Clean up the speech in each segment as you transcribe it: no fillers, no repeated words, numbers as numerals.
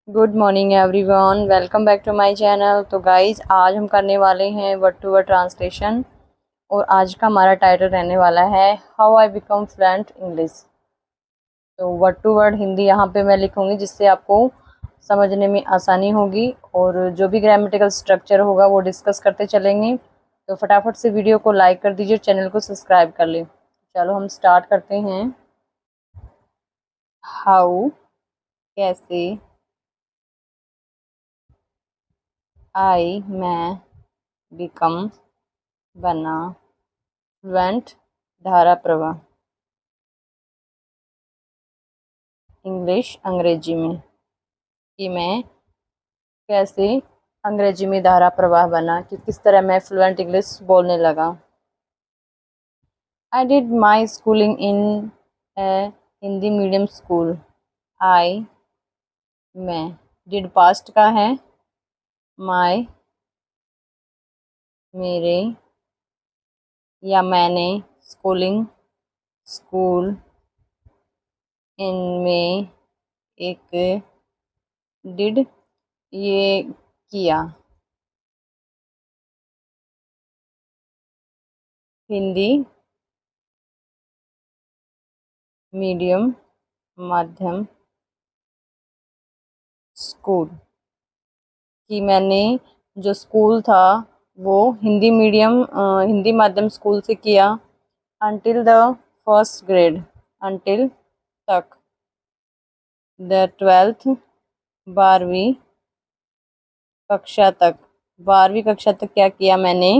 Good morning everyone, welcome back to my channel. तो guys आज हम करने वाले हैं वर्ड टू वर्ड ट्रांसलेशन और आज का हमारा टाइटल रहने वाला है how I become fluent English. तो वर्ड टू वर्ड हिंदी यहाँ पे मैं लिखूंगी जिससे आपको समझने में आसानी होगी और जो भी ग्रामेटिकल स्ट्रक्चर होगा वो डिस्कस करते चलेंगे। तो फटाफट से वीडियो को लाइक कर दीजिए, चैनल को सब्सक्राइब कर ले। चलो हम स्टार्ट करते हैं। हाउ कैसे, आई मैं, बिकम बना, फ्लुएंट धारा प्रवाह, इंग्लिश अंग्रेजी में, कि मैं कैसे अंग्रेजी में धारा प्रवाह बना, कि किस तरह मैं फ्लुएंट इंग्लिश बोलने लगा। I did my schooling in a Hindi medium school. I मैं, डिड पास्ट का है, माई मेरे या मैंने, स्कूलिंग स्कूल, इनमें एक, डिड ये किया, हिंदी मीडियम माध्यम स्कूल, कि मैंने जो स्कूल था वो हिंदी माध्यम स्कूल से किया। Until the first grade, until तक, द 12th 12वीं कक्षा तक, 12वीं कक्षा तक क्या किया मैंने,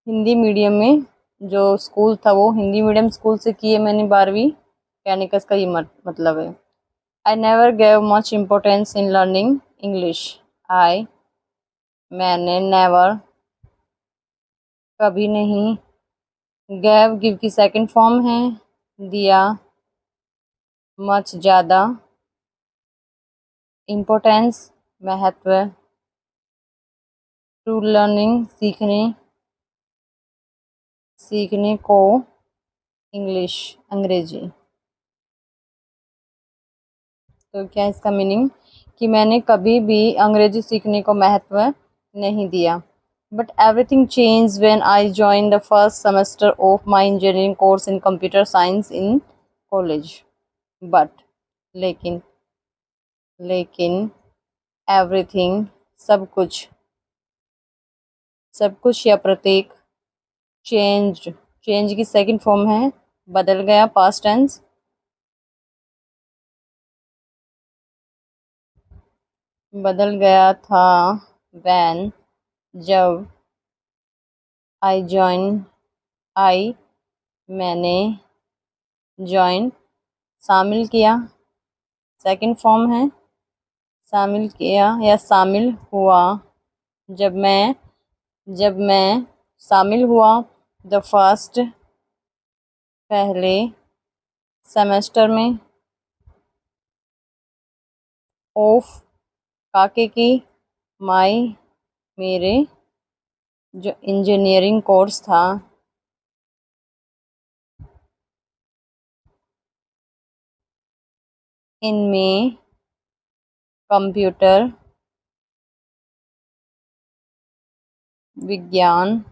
हिंदी मीडियम में जो स्कूल था वो हिंदी मीडियम स्कूल से किए मैंने 12वीं, कहने का इसका ये मतलब है। I never gave much importance in learning English. I मैंने, नेवर कभी नहीं, गिव की सेकंड फॉर्म है, दिया, मच ज़्यादा, इम्पोर्टेंस महत्व, टू लर्निंग सीखने को, इंग्लिश अंग्रेजी। तो क्या इसका मीनिंग, कि मैंने कभी भी अंग्रेजी सीखने को महत्व नहीं दिया। But everything change when I join the first semester of my engineering course in computer science in college. But लेकिन एवरीथिंग सब कुछ या प्रत्येक, चेंज की सेकंड फॉर्म है, बदल गया, पास्ट टेंस, बदल गया था, व्हेन जब, आई मैंने, जॉइन शामिल किया, सेकंड फॉर्म है, शामिल किया या शामिल हुआ, जब मैं शामिल हुआ, द फर्स्ट पहले, सेमेस्टर में, ऑफ काके की, माई मेरे, जो इंजीनियरिंग कोर्स था, इनमें कंप्यूटर विज्ञान,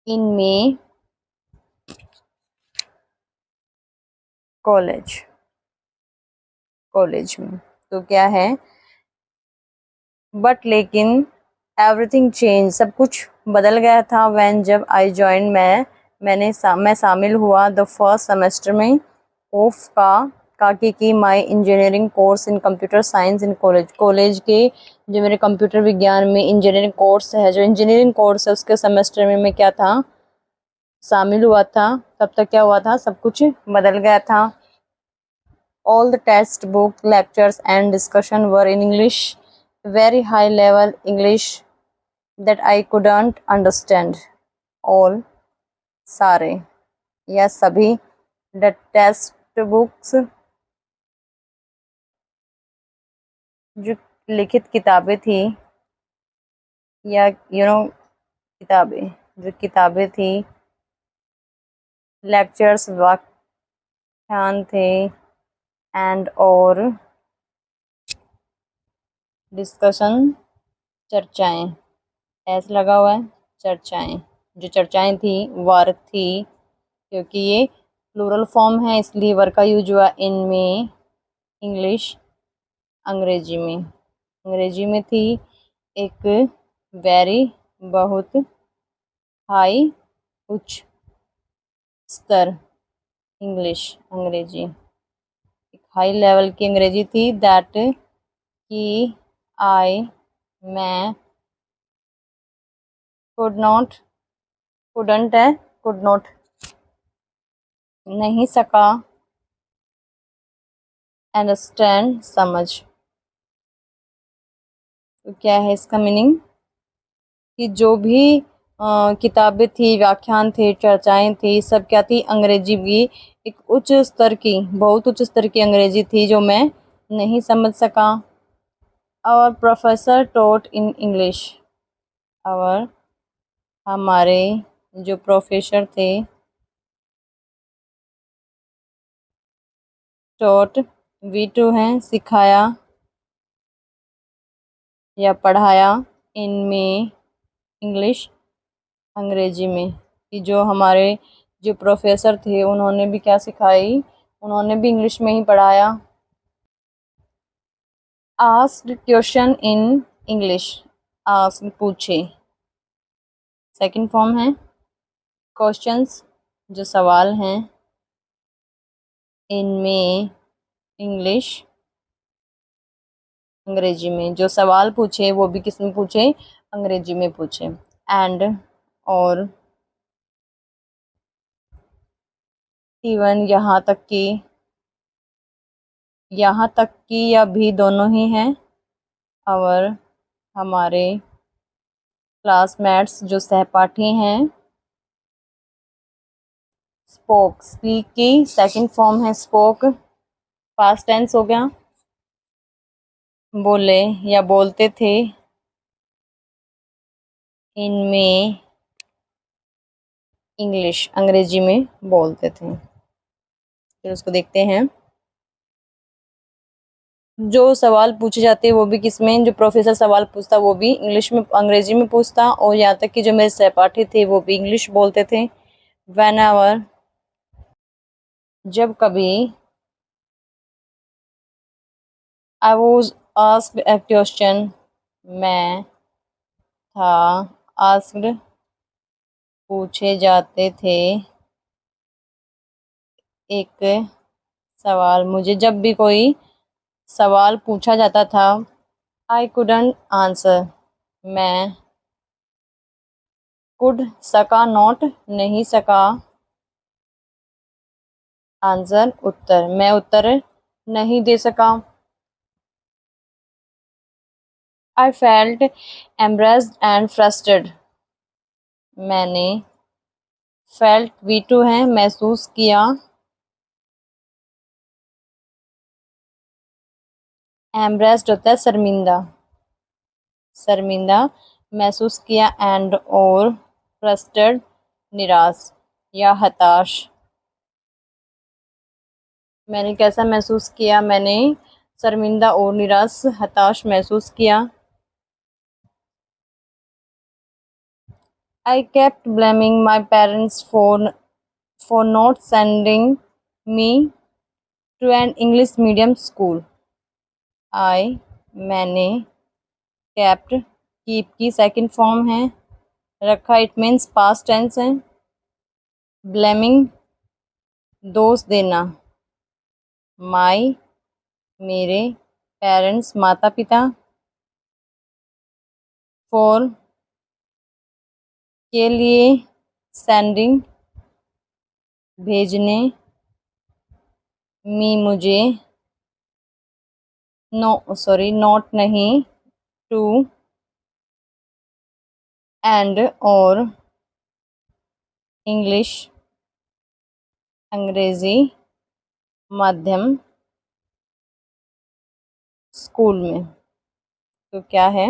इनमें कॉलेज में। तो क्या है, बट लेकिन, एवरीथिंग चेंज सब कुछ बदल गया था, व्हेन जब, आई जॉइन मैं शामिल हुआ, द फर्स्ट सेमेस्टर में, ऑफ काके की, my engineering course in computer science in college के जो मेरे कंप्यूटर विज्ञान में इंजीनियरिंग कोर्स है, जो इंजीनियरिंग कोर्स है उसके सेमेस्टर में मैं क्या था, शामिल हुआ था। तब तक क्या हुआ था, सब कुछ बदल गया था। All the text book, lectures and discussion were in English, very high level English that I couldn't understand. All सारे या सभी, the टेक्स्ट बुक्स जो लिखित किताबें थी, या किताबें जो किताबें थी, लेक्चर्स व्याख्यान थे, एंड और डिस्कशन चर्चाएं, एस लगा हुआ है, चर्चाएं, जो चर्चाएं थी वर थी, क्योंकि ये प्लूरल फॉर्म है इसलिए वर का यूज हुआ इनमें, इंग्लिश अंग्रेजी में, अंग्रेजी में थी एक वेरी बहुत, हाई उच्च स्तर, इंग्लिश अंग्रेजी, एक हाई लेवल की अंग्रेजी थी, दैट कि आई मैं, कुड नॉट, कुडंट है, कुड नॉट नहीं सका, अंडरस्टैंड समझ। तो क्या है इसका मीनिंग कि जो भी किताबें थी, व्याख्यान थे, चर्चाएं थी, सब क्या थी, अंग्रेजी भी एक उच्च स्तर की, बहुत उच्च स्तर की अंग्रेजी थी जो मैं नहीं समझ सका। Our professor taught in English, our हमारे जो प्रोफेसर थे, टॉट वी टू हैं सिखाया या पढ़ाया, इनमें इंग्लिश अंग्रेजी में, कि जो हमारे जो प्रोफेसर थे उन्होंने भी क्या सिखाई, उन्होंने भी इंग्लिश में ही पढ़ाया। Asked question in English, asked पूछे, सेकंड फॉर्म है, क्वेश्चंस जो सवाल हैं, इनमें इंग्लिश अंग्रेजी में, जो सवाल पूछे वो भी किस में पूछे, अंग्रेजी में पूछे। एंड और इवन यहाँ तक कि, यहाँ तक कि या भी दोनों ही हैं, और हमारे क्लासमेट्स जो सहपाठी हैं, स्पोक, स्पीक की सेकंड फॉर्म है स्पोक, पास्ट टेंस हो गया, बोले या बोलते थे, इनमें इंग्लिश अंग्रेजी में बोलते थे। फिर उसको देखते हैं, जो सवाल पूछे जाते हैं वो भी किसमें, जो प्रोफेसर सवाल पूछता वो भी इंग्लिश में, अंग्रेजी में पूछता, और यहाँ तक कि जो मेरे सहपाठी थे वो भी इंग्लिश बोलते थे। व्हेनेवर, जब कभी, I was asked A question, मैं था, आस्क्ड पूछे जाते थे एक सवाल, मुझे जब भी कोई सवाल पूछा जाता था, आई कुडंट आंसर, मैं कुड सका, नॉट नहीं सका, आंसर उत्तर, मैं उत्तर नहीं दे सका। I felt embraced and frustrated, मैंने, फेल्ट वी टू है, महसूस किया, एम्ब्रेस्ड होता है शर्मिंदा, शर्मिंदा महसूस किया, एंड और फ्रस्ट्रेटेड निराश या हताश, मैंने कैसा महसूस किया, मैंने शर्मिंदा और निराश हताश महसूस किया। I kept blaming my parents for not sending me to an English medium school. I मैंने, kept keep की सेकंड फॉर्म है, रखा इट मीन्स पास्ट टेंस है, blaming दोष देना, my मेरे, पेरेंट्स माता पिता, for के लिए, sending भेजने, मी मुझे, नो सॉरी नॉट नहीं, टू एंड और इंग्लिश अंग्रेजी माध्यम स्कूल में। तो क्या है,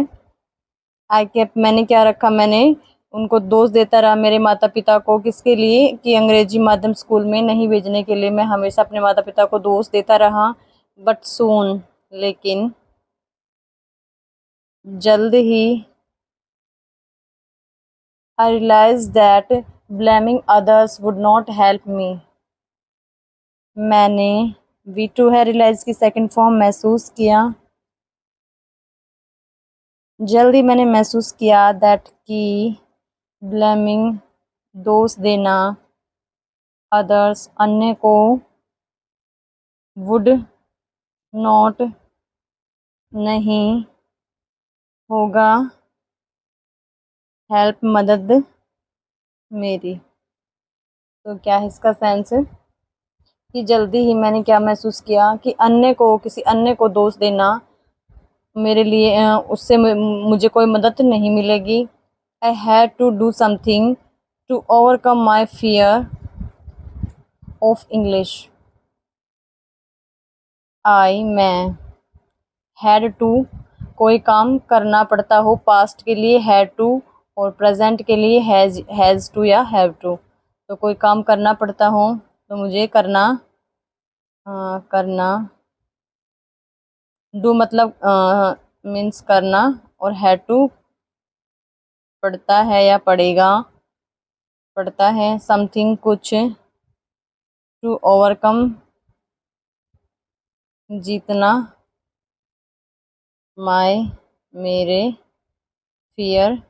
आई केप मैंने क्या रखा, मैंने उनको दोष देता रहा मेरे माता पिता को, किसके लिए, कि अंग्रेजी माध्यम स्कूल में नहीं भेजने के लिए मैं हमेशा अपने माता पिता को दोष देता रहा, बट सून, लेकिन जल्द ही, I realized that blaming others would not help me. मैंने वी टू है रियलाइज की सेकंड फॉर्म, महसूस किया। जल्दी मैंने महसूस किया दैट कि ब्लेमिंग दोष देना, अदर्स अन्य को, वुड नॉट नहीं होगा, हेल्प मदद मेरी। तो क्या है इसका सेंस? कि जल्दी ही मैंने क्या महसूस किया कि अन्य को, किसी अन्य को दोष देना मेरे लिए उससे मुझे कोई मदद नहीं मिलेगी। I had to do something to overcome my fear of English. मैं, हैड टू कोई काम करना पड़ता हो, पास्ट के लिए हैड टू और प्रेजेंट के लिए हैज़ टू या हैव टू। तो कोई काम करना पड़ता हो तो मुझे करना, करना, डू मतलब मीन्स करना, और हैड टू पड़ता है या पड़ेगा, पड़ता है, समथिंग कुछ, टू ओवरकम जीतना, माय मेरे, फियर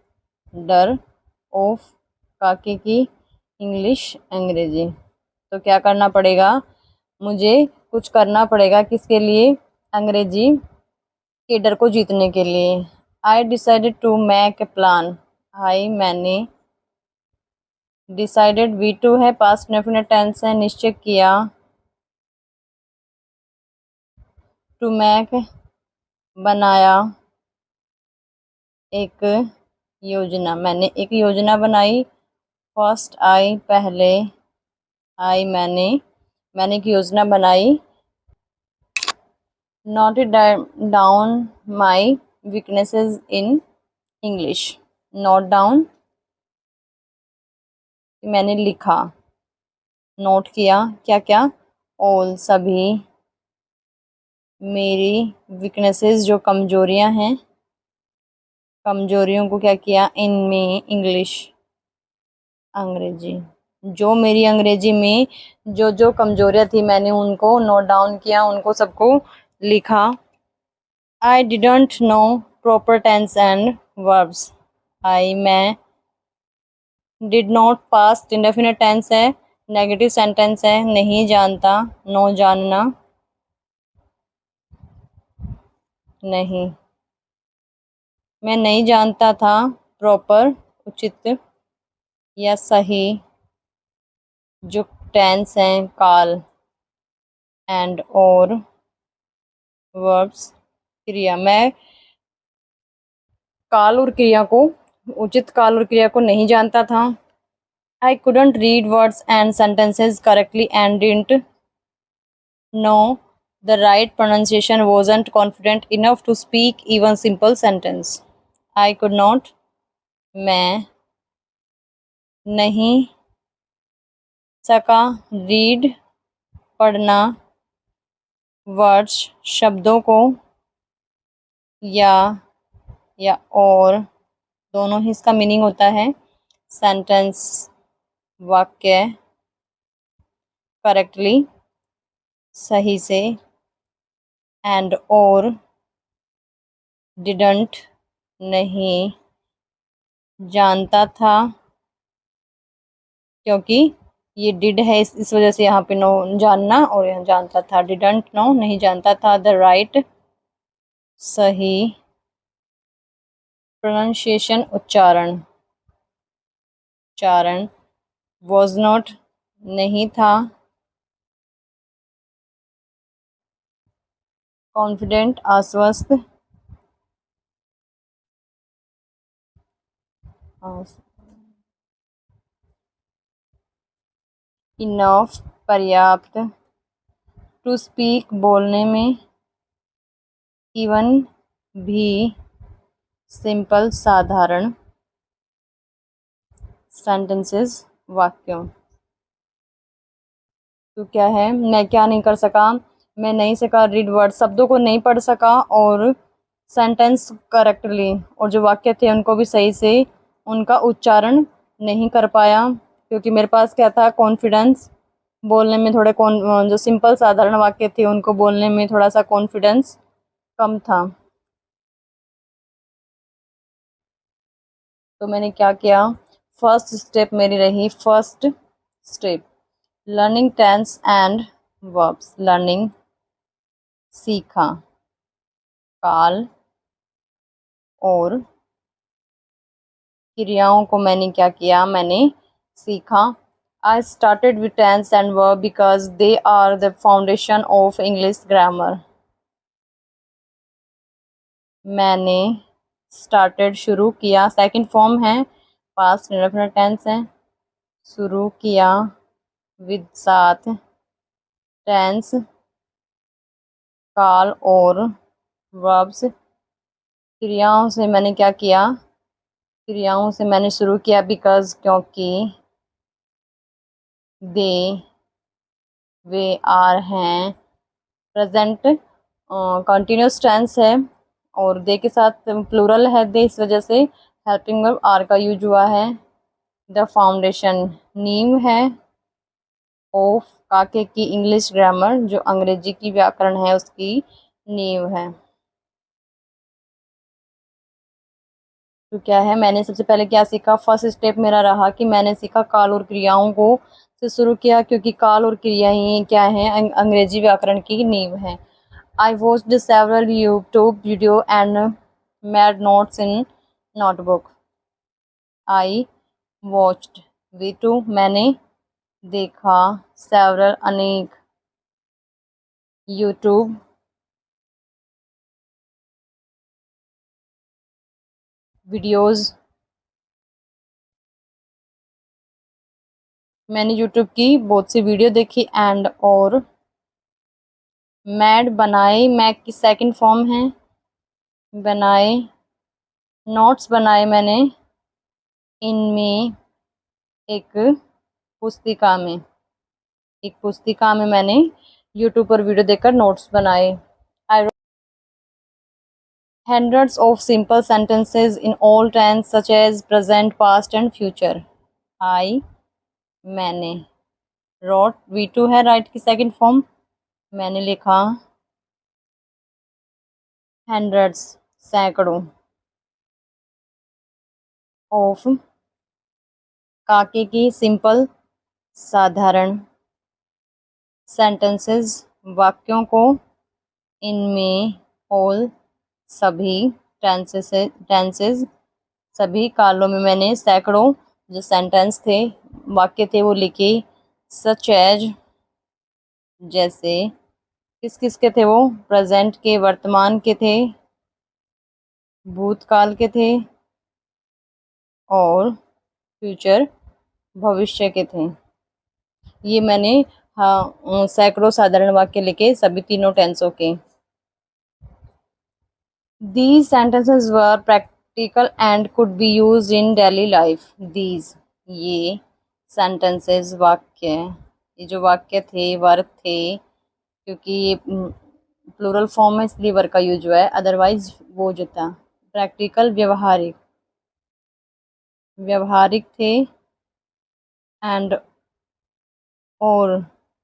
डर, ऑफ काके की इंग्लिश अंग्रेजी। तो क्या करना पड़ेगा? मुझे कुछ करना पड़ेगा, किसके लिए? अंग्रेजी के डर को जीतने के लिए। I decided to make a plan. मैंने, डिसाइडेड वी टू है, पास्ट डेफिनेट टेंस है, निश्चय किया, टू मेक बनाया, एक योजना, मैंने एक योजना बनाई। फर्स्ट पहले, मैंने एक योजना बनाई। Noted down my weaknesses in English. Note down, मैंने लिखा, नोट किया, क्या क्या? ऑल सभी, मेरी वीकनेसेस जो कमजोरियां हैं, कमजोरियों को क्या किया? इनमें इंग्लिश अंग्रेजी, जो मेरी अंग्रेजी में जो जो कमजोरियां थी मैंने उनको नोट डाउन किया, उनको सबको लिखा। I didn't know proper tense and verbs. मैं, did not past indefinite tense है, नेगेटिव सेंटेंस है, नहीं जानता, नो जानना, नहीं, मैं नहीं जानता था, प्रॉपर उचित या सही, जो टेंस हैं, काल एंड और वर्ब्स क्रिया। मैं काल और क्रिया को, उचित काल और क्रिया को नहीं जानता था। आई couldn't read words and sentences correctly and didn't know the right pronunciation, wasn't confident enough to speak even simple sentence। I could not, मैं नहीं सका, रीड पढ़ना, वर्ड्स शब्दों को, या और दोनों ही इसका मीनिंग होता है, सेंटेंस वाक्य, करेक्टली सही से, एंड और डिडंट नहीं जानता था, क्योंकि ये डिड है इस वजह से यहाँ पे नो जानना, और यहाँ जानता था, डिडंट नो नहीं जानता था, द राइट सही, प्रोनाउंसिएशन उच्चारण, उच्चारण, वॉज नॉट नहीं था, कॉन्फिडेंट आश्वस्त, इनफ पर्याप्त, टू स्पीक बोलने में, इवन भी, सिंपल साधारण, सेंटेंसेस वाक्यों। तो क्या है? मैं क्या नहीं कर सका? मैं नहीं सका रीड वर्ड, शब्दों को नहीं पढ़ सका, और सेंटेंस करेक्टली, और जो वाक्य थे उनको भी सही से उनका उच्चारण नहीं कर पाया, क्योंकि मेरे पास क्या था, कॉन्फिडेंस बोलने में, थोड़े कौन जो सिंपल साधारण वाक्य थे उनको बोलने में थोड़ा सा कॉन्फिडेंस कम था। तो मैंने क्या किया, फर्स्ट स्टेप मेरी रही, first step learning tense and verbs, learning सीखा, काल और क्रियाओं को मैंने क्या किया, मैंने सीखा। I started with tense and verb because they are the foundation of English grammar. मैंने स्टार्टेड शुरू किया, सेकंड फॉर्म है, पास्ट इंडेफिनिट टेंस है, शुरू किया विद साथ, टेंस काल और वर्ब्स, क्रियाओं से मैंने क्या किया, क्रियाओं से मैंने शुरू किया बिकॉज क्योंकि, दे वे आर हैं, प्रेजेंट कंटिन्यूस टेंस है, और दे के साथ प्लूरल है दे, इस वजह से हेल्पिंग वर्ब आर का यूज हुआ है। द फाउंडेशन नींव है, ऑफ काके की इंग्लिश ग्रामर, जो अंग्रेजी की व्याकरण है उसकी नींव है। तो क्या है, मैंने सबसे पहले क्या सीखा, फर्स्ट स्टेप मेरा रहा कि मैंने सीखा काल और क्रियाओं को से शुरू किया, क्योंकि काल और क्रिया ही क्या है, अंग्रेजी व्याकरण की नींव है। I watched several YouTube video and made notes in notebook. I watched V2 मैंने देखा, सेवरल अनेक, यूट्यूब वीडियोज़, मैंने यूट्यूब की बहुत सी वीडियो देखी, एंड और मैड बनाए, मैक की सेकंड फॉर्म है, बनाए, नोट्स बनाए मैंने, इनमें एक पुस्तिका में, एक पुस्तिका में मैंने यूट्यूब पर वीडियो देखकर नोट्स बनाए। आई hundreds of simple sentences in all tense such as present, past and future। I मैंने, wrote V2 है, राइट की सेकंड फॉर्म, मैंने लिखा, hundreds सैकड़ों, ऑफ काके की सिंपल साधारण, सेंटेंसेस वाक्यों को, इनमें ऑल सभी, टेंसेस सभी कालों में मैंने सैकड़ों जो सेंटेंस थे, वाक्य थे वो लिखे, सच एज जैसे, किस किस के थे वो, प्रेजेंट के, वर्तमान के थे, भूतकाल के थे, और फ्यूचर भविष्य के थे। ये मैंने हाँ सैकड़ों साधारण वाक्य लिखे, सभी तीनों टेंसों के। These sentences were practical and could be used in daily life। These ये sentences वाक्य, ये जो वाक्य थे, वर्ब थे, क्योंकि ये प्लूरल फॉर्म में इसलिए वर्ब का यूज हुआ है, अदरवाइज वो जो था प्रैक्टिकल, व्यवहारिक, व्यवहारिक थे, एंड और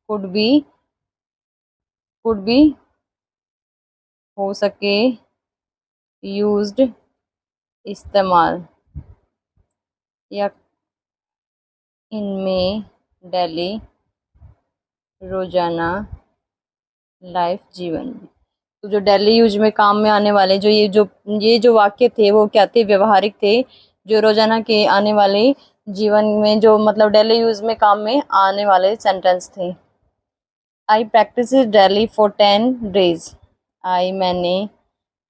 कुड बी हो सके, यूज्ड इस्तेमाल, या इनमें डेली रोजाना लाइफ जीवन में, तो जो डेली यूज में काम में आने वाले जो ये जो वाक्य थे वो क्या थे, व्यवहारिक थे, जो रोजाना के आने वाले जीवन में, जो मतलब डेली यूज में काम में आने वाले सेंटेंस थे। आई प्रैक्टिस डेली फॉर 10 डेज। आई मैंने,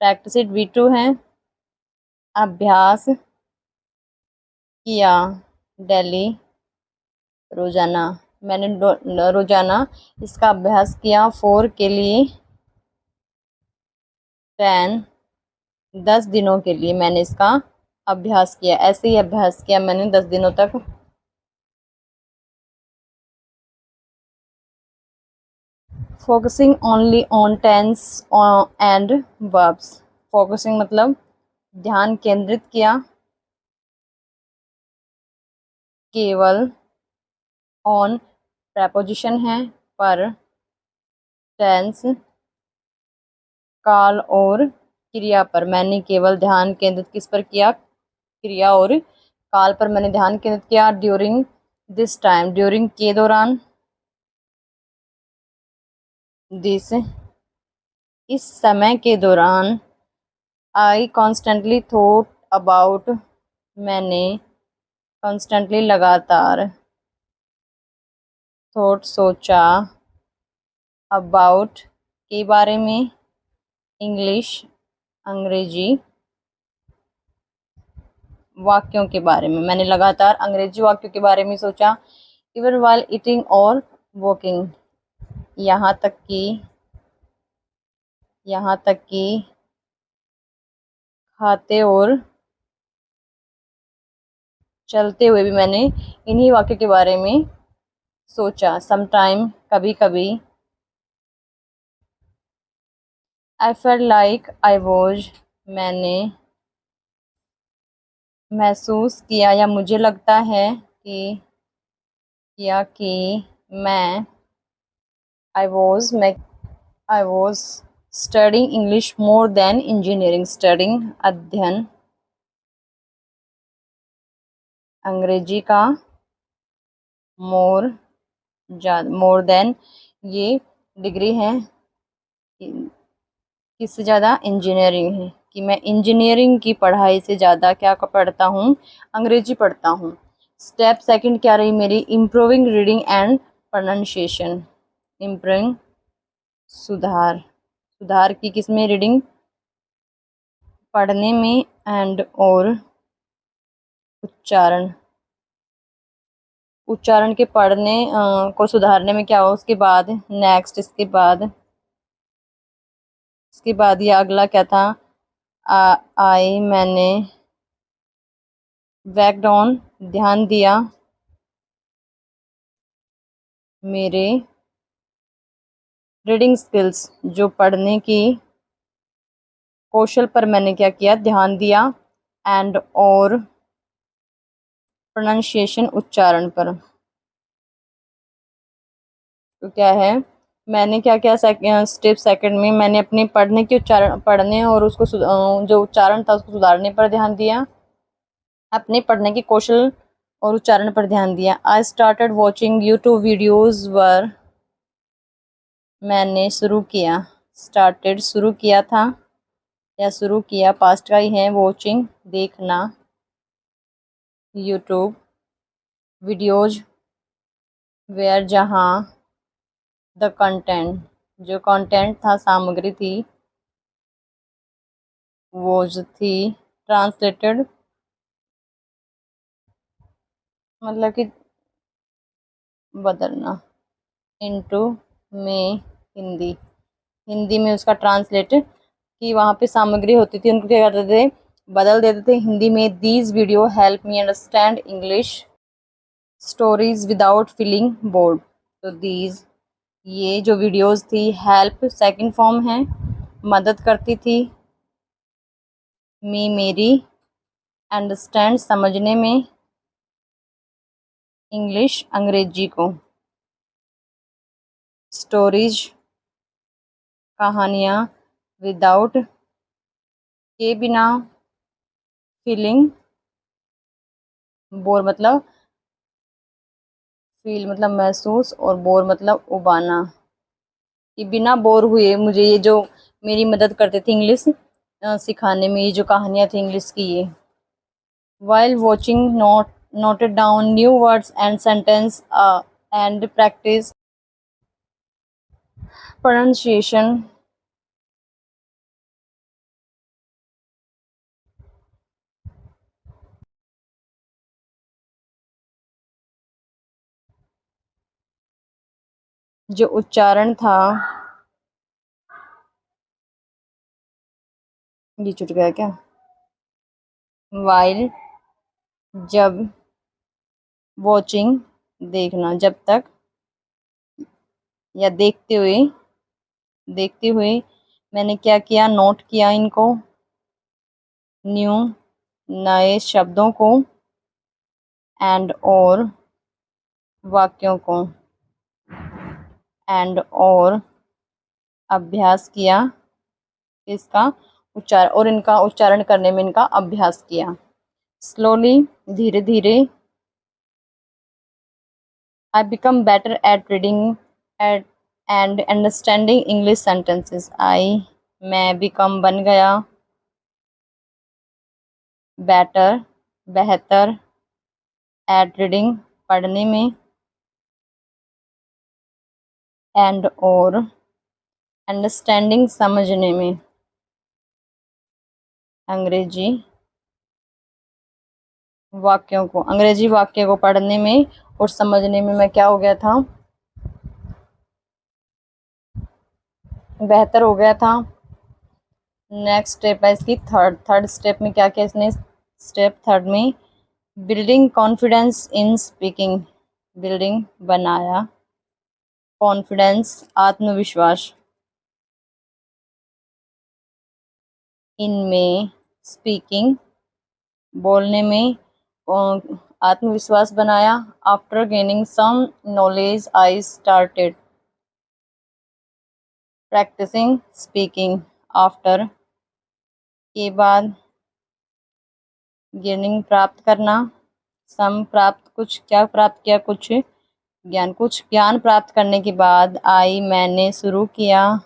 प्रैक्टिस V2 है, अभ्यास किया, डेली रोजाना, मैंने रोजाना इसका अभ्यास किया, 4 के लिए, 10 दिनों के लिए मैंने इसका अभ्यास किया, ऐसे ही अभ्यास किया मैंने 10 दिनों तक। Focusing only on tense and verbs. Focusing मतलब ध्यान केंद्रित किया केवल, ऑन प्रेपोजिशन है पर, टेंस काल और क्रिया पर। मैंने केवल ध्यान केंद्रित किस पर किया? क्रिया और काल पर मैंने ध्यान केंद्रित किया। ड्यूरिंग दिस टाइम, ड्यूरिंग के दौरान, दिस इस समय के दौरान, आई कॉन्स्टेंटली थॉट अबाउट मैंने कॉन्स्टेंटली लगातार, थॉट सोचा, अबाउट के बारे में, इंग्लिश अंग्रेजी वाक्यों के बारे में। मैंने लगातार अंग्रेजी वाक्यों के बारे में सोचा। इवन वाइल ईटिंग और वॉकिंग, यहाँ तक कि खाते और चलते हुए भी मैंने इन्हीं वाक्यों के बारे में सोचा। समटाइम कभी कभी, I felt like I was मैंने महसूस किया या मुझे लगता है कि मैं, I was studying English more than engineering. Studying अध्ययन, अंग्रेजी का, मोर देन ये डिग्री है, किससे ज़्यादा? इंजीनियरिंग है, कि मैं इंजीनियरिंग की पढ़ाई से ज़्यादा क्या पढ़ता हूँ? अंग्रेजी पढ़ता हूँ। स्टेप सेकंड क्या रही मेरी? Improving reading and pronunciation. Improving सुधार की किसमें? रीडिंग पढ़ने में, एंड और उच्चारण के पढ़ने को सुधारने में क्या हो? उसके बाद नेक्स्ट, इसके बाद ये अगला क्या था? आई मैंने, वैक्ड ऑन ध्यान दिया, मेरे रीडिंग स्किल्स जो पढ़ने की कौशल पर मैंने क्या किया? ध्यान दिया। एंड और प्रोनाउंसिएशन उच्चारण पर। तो क्या है? मैंने क्या किया? स्टेप सेकंड में मैंने अपने पढ़ने और उसको जो उच्चारण था उसको सुधारने पर ध्यान दिया। अपने पढ़ने की कौशल और उच्चारण पर ध्यान दिया। I started watching YouTube videos वर मैंने शुरू किया। स्टार्टेड शुरू किया था या शुरू किया, पास्ट का ही है। वॉचिंग देखना, यूट्यूब वीडियोज, वेयर जहाँ, द कंटेंट जो कंटेंट था, सामग्री थी, वॉज थी, ट्रांसलेटेड मतलब कि बदलना, इनटू में हिंदी में उसका ट्रांसलेट कि वहाँ पे सामग्री होती थी उनको क्या करते थे? बदल देते थे हिंदी में। These video help me understand English stories without feeling board. तो दीज ये जो वीडियोस थी, हेल्प सेकंड फॉर्म है, मदद करती थी, मी मेरी, अंडरस्टैंड समझने में, इंग्लिश अंग्रेजी को, स्टोरीज कहानियाँ, विदाउट के बिना, फीलिंग बोर मतलब फील मतलब महसूस, और बोर मतलब उबाना, कि बिना बोर हुए मुझे ये जो मेरी मदद करते थे इंग्लिश सिखाने में, ये जो कहानियाँ थी इंग्लिश की ये। While watching noted down new words and sentence and practice pronunciation. जो उच्चारण था, ये छूट गया क्या? वाइल जब, वॉचिंग देखना, जब तक या देखते हुए, देखते हुए मैंने क्या किया, नोट किया इनको, न्यू नए शब्दों को, एंड और वाक्यों को, एंड और अभ्यास किया इसका उच्चारण, और इनका उच्चारण करने में इनका अभ्यास किया। स्लोली धीरे धीरे, I become better at reading at and understanding English sentences. I मैं बिकम बन गया, बेटर बेहतर, एट रीडिंग पढ़ने में, एंड और अंडरस्टैंडिंग समझने में, अंग्रेजी अंग्रेजी वाक्य को पढ़ने में और समझने में मैं क्या हो गया था, बेहतर हो गया था। नेक्स्ट स्टेप है इसकी थर्ड स्टेप में क्या किया इसने, स्टेप थर्ड में building confidence in speaking, building बनाया, कॉन्फिडेंस आत्मविश्वास, इनमें स्पीकिंग बोलने में, आत्मविश्वास बनाया। After gaining some knowledge I started practising speaking. After के बाद, गेनिंग प्राप्त करना, सम प्राप्त कुछ, क्या प्राप्त किया, कुछ ज्ञान, कुछ ज्ञान प्राप्त करने के बाद, आई मैंने शुरू किया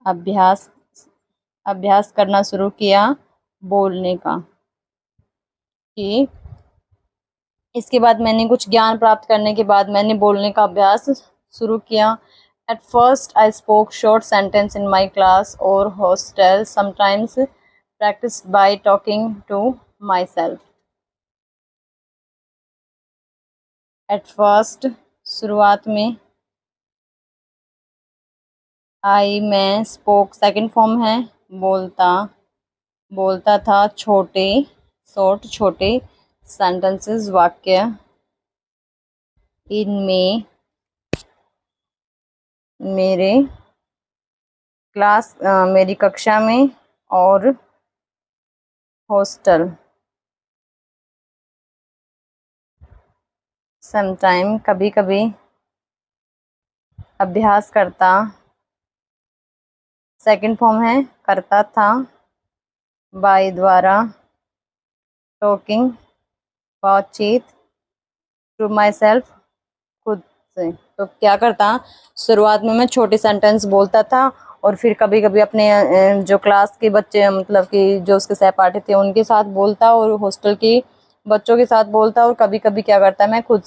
अभ्यास अभ्यास करना शुरू किया बोलने का। कि इसके बाद मैंने कुछ ज्ञान प्राप्त करने के बाद मैंने बोलने का अभ्यास शुरू किया। At first I spoke short sentence in my class और hostel, sometimes practice by talking to myself. At first शुरुआत में, आई मैं, स्पोक सेकंड फॉर्म है, बोलता था, छोटे सेंटेंसेस वाक्य, इनमें मेरे मेरी कक्षा में और हॉस्टल, समटाइम कभी कभी, अभ्यास करता सेकंड फॉर्म है, करता था, बाय द्वारा, टॉकिंग बातचीत, टू माई सेल्फ खुद से। तो क्या करता, शुरुआत में मैं छोटे सेंटेंस बोलता था और फिर कभी कभी अपने जो क्लास के बच्चे, मतलब कि जो उसके सहपाठी थे उनके साथ बोलता, और हॉस्टल के बच्चों के साथ बोलता, और कभी कभी क्या करता मैं खुद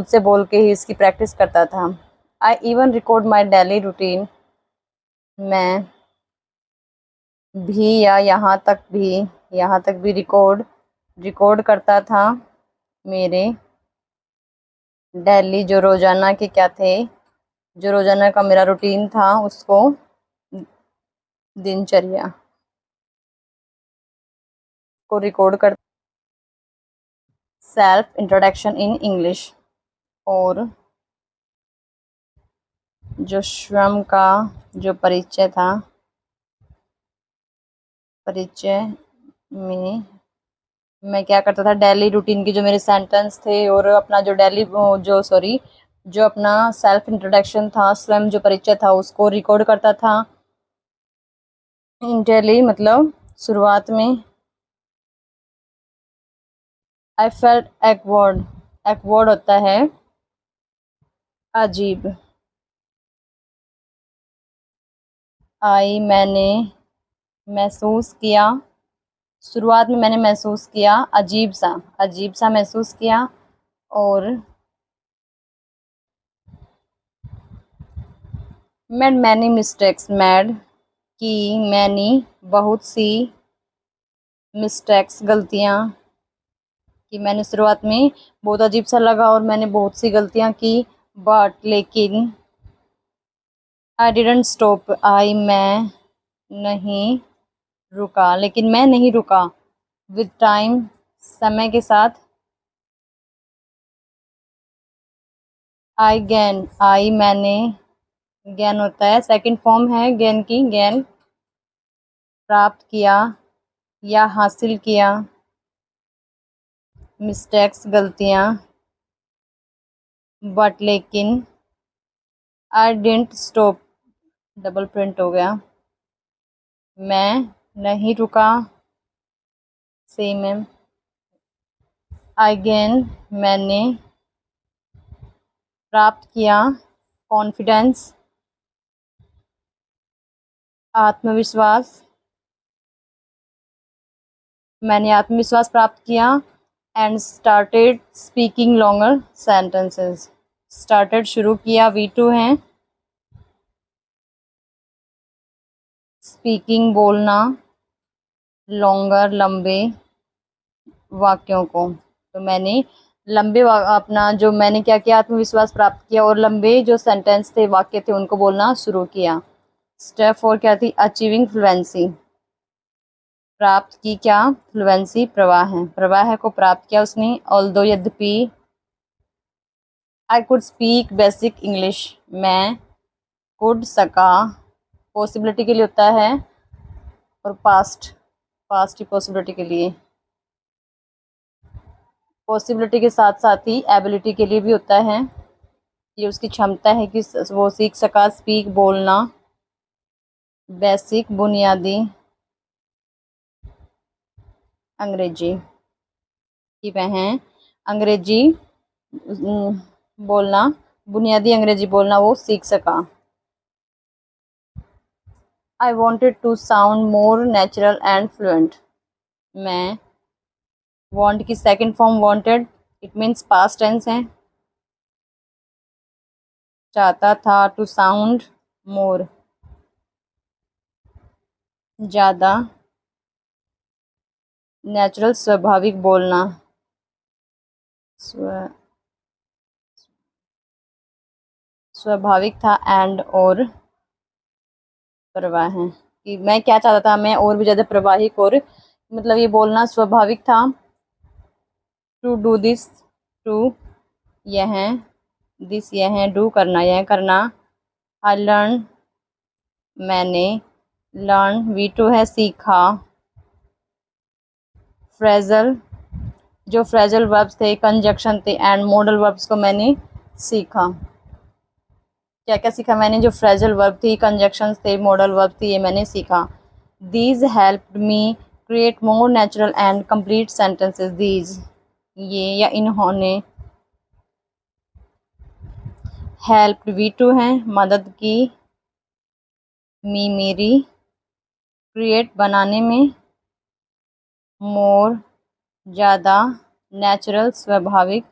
से बोल के ही इसकी प्रैक्टिस करता था। I even record my daily routine, मैं भी या यहाँ तक भी रिकॉर्ड करता था मेरे डेली, जो रोजाना के क्या थे, जो रोजाना का मेरा रूटीन था उसको, दिनचर्या को रिकॉर्ड कर। सेल्फ इंट्रोडक्शन इन इंग्लिश, और जो स्वयं का जो परिचय में मैं क्या करता था, डेली रूटीन के जो मेरे सेंटेंस थे और अपना जो जो अपना सेल्फ इंट्रोडक्शन था, स्वयं जो परिचय था उसको रिकॉर्ड करता था। डेली मतलब शुरुआत में, आई फेल्ट एक्वर्ड होता है अजीब, आई मैंने महसूस किया, शुरुआत में मैंने महसूस किया अजीब सा महसूस किया। और मेड मैनी मिस्टेक्स, मेड की, मैनी बहुत सी, मिस्टेक्स गलतियाँ, कि मैंने शुरुआत में बहुत अजीब सा लगा और मैंने बहुत सी गलतियाँ की। बट लेकिन, आई डिडंट स्टॉप, मैं नहीं रुका, लेकिन मैं नहीं रुका। विद टाइम, समय के साथ, आई गैन, आई मैंने, ज्ञान होता है, सेकंड फॉर्म है ज्ञान की, ज्ञान। प्राप्त किया या हासिल किया, मिस्टेक्स गलतियाँ, बट लेकिन, I didn't stop, double print हो गया, मैं नहीं रुका, सेम है। आई गेन, मैंने प्राप्त किया, कॉन्फिडेंस, आत्मविश्वास, मैंने आत्मविश्वास प्राप्त किया। And started speaking longer sentences, started शुरू किया, V2 है। स्पीकिंग बोलना, लॉन्गर लंबे वाक्यों को, तो मैंने लंबे अपना जो मैंने क्या किया, आत्मविश्वास प्राप्त किया और लंबे जो सेंटेंस थे, वाक्य थे, उनको बोलना शुरू किया। स्टेप 4 क्या थी, अचीविंग फ्लुएंसी, प्राप्त की क्या, फ्लुएंसी, प्रवाह है, प्रवाह को प्राप्त किया उसने। ऑल्दो यद्यपि, I could speak basic English, मैं कुड सका, पॉसिबिलिटी के लिए होता है, और पास्ट, पास्ट की पॉसिबिलिटी के लिए, पॉसिबिलिटी के साथ साथ ही एबिलिटी के लिए भी होता है, ये उसकी क्षमता है कि वो सीख सका। स्पीक बोलना, बेसिक बुनियादी अंग्रेजी की वह हैं, अंग्रेजी बोलना, बुनियादी अंग्रेजी बोलना वो सीख सका। I wanted to sound more natural and fluent, मैं, वॉन्ट की second form wanted, it means past tense है, चाहता था, टू साउंड मोर, ज़्यादा, नेचुरल स्वाभाविक बोलना, स्वाभाविक था, एंड और प्रवाह है, कि मैं क्या चाहता था, मैं और भी ज़्यादा प्रवाहिक और मतलब ये बोलना स्वाभाविक था। टू डू दिस, टू यह, दिस यह, डू करना, यह करना। आई लर्न, मैंने, लर्न, V2 है, सीखा। फ्रेजल, जो फ्रेजल वर्ब्स थे, कंजक्शन थे, एंड मॉडल वर्ब्स को मैंने सीखा। क्या क्या सीखा मैंने, जो फ्रेजल वर्ब थी, कंजक्शंस थे, मॉडल वर्ब थी, ये मैंने सीखा। These helped me create more natural and complete sentences, these, ये या इन्होंने। हेल्प्ड, V2 है, मदद की, मी मेरी, क्रिएट बनाने में, मोर ज़्यादा, नेचुरल स्वाभाविक,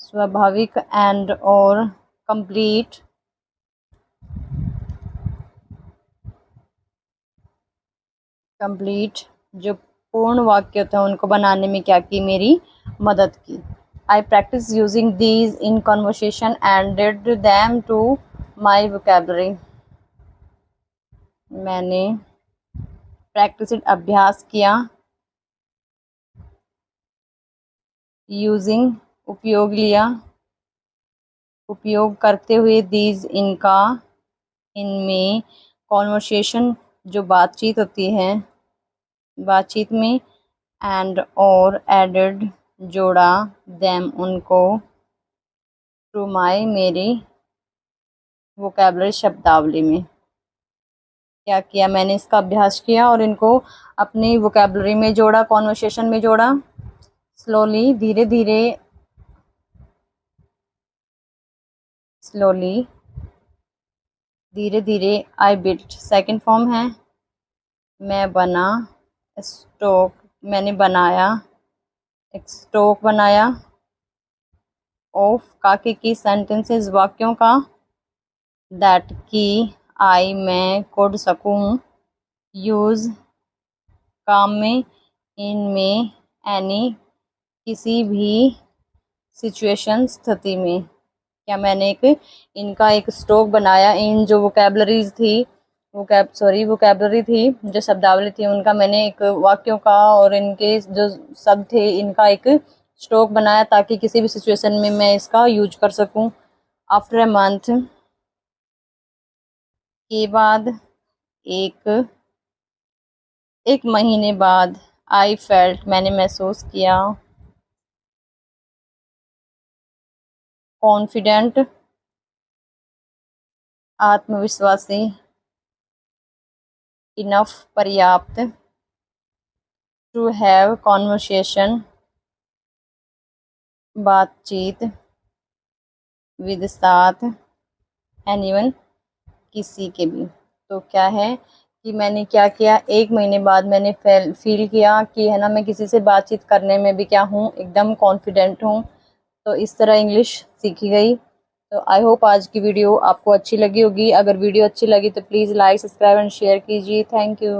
स्वाभाविक, एंड और कंप्लीट, कंप्लीट जो पूर्ण वाक्य होते हैं उनको बनाने में क्या की, मेरी मदद की। I practice using these in conversation and did them to my vocabulary, मैंने प्रैक्टिस अभ्यास किया, यूजिंग उपयोग लिया, उपयोग करते हुए, दीज इनका, इनमें, कॉन्वर्सेशन जो बातचीत होती है, बातचीत में, एंड और एडेड जोड़ा, देम उनको, टू माई मेरी वोकेबलरी शब्दावली में, क्या किया मैंने, इसका अभ्यास किया और इनको अपनी वोकेबलरी में जोड़ा, कॉन्वर्सेशन में जोड़ा। स्लोली, धीरे धीरे, स्लोली, धीरे धीरे। आई बिल्ट, सेकंड फॉर्म है, मैं बना। स्टोक, मैंने बनाया, एक स्टोक बनाया। ऑफ, काके की, सेंटेंसेस वाक्यों का। दैट की, आई मैं, कुड सकूँ। यूज़, काम में, इन में, एनी, किसी भी सिचुएशन, स्थिति में। क्या मैंने एक इनका एक स्टॉक बनाया, इन जो वोकेबलरीज थी वोकैबलरी थी, जो शब्दावली थी उनका, मैंने एक वाक्यों का और इनके जो शब्द थे इनका एक स्टॉक बनाया ताकि किसी भी सिचुएशन में मैं इसका यूज कर सकूं। आफ्टर अ मंथ, के बाद एक महीने बाद, आई फेल्ट, मैंने महसूस किया, कॉन्फिडेंट, आत्मविश्वासी, इनफ, पर्याप्त, टू हैव कॉन्वर्सेशन, बातचीत, विद, साथ, एनीवन, किसी के भी। तो क्या है कि मैंने क्या किया, एक महीने बाद मैंने फील किया कि है ना, मैं किसी से बातचीत करने में भी क्या हूँ, एकदम कॉन्फिडेंट हूँ। तो इस तरह इंग्लिश सीखी गई। तो आई होप आज की वीडियो आपको अच्छी लगी होगी। अगर वीडियो अच्छी लगी तो please like, subscribe and share कीजिए। Thank you.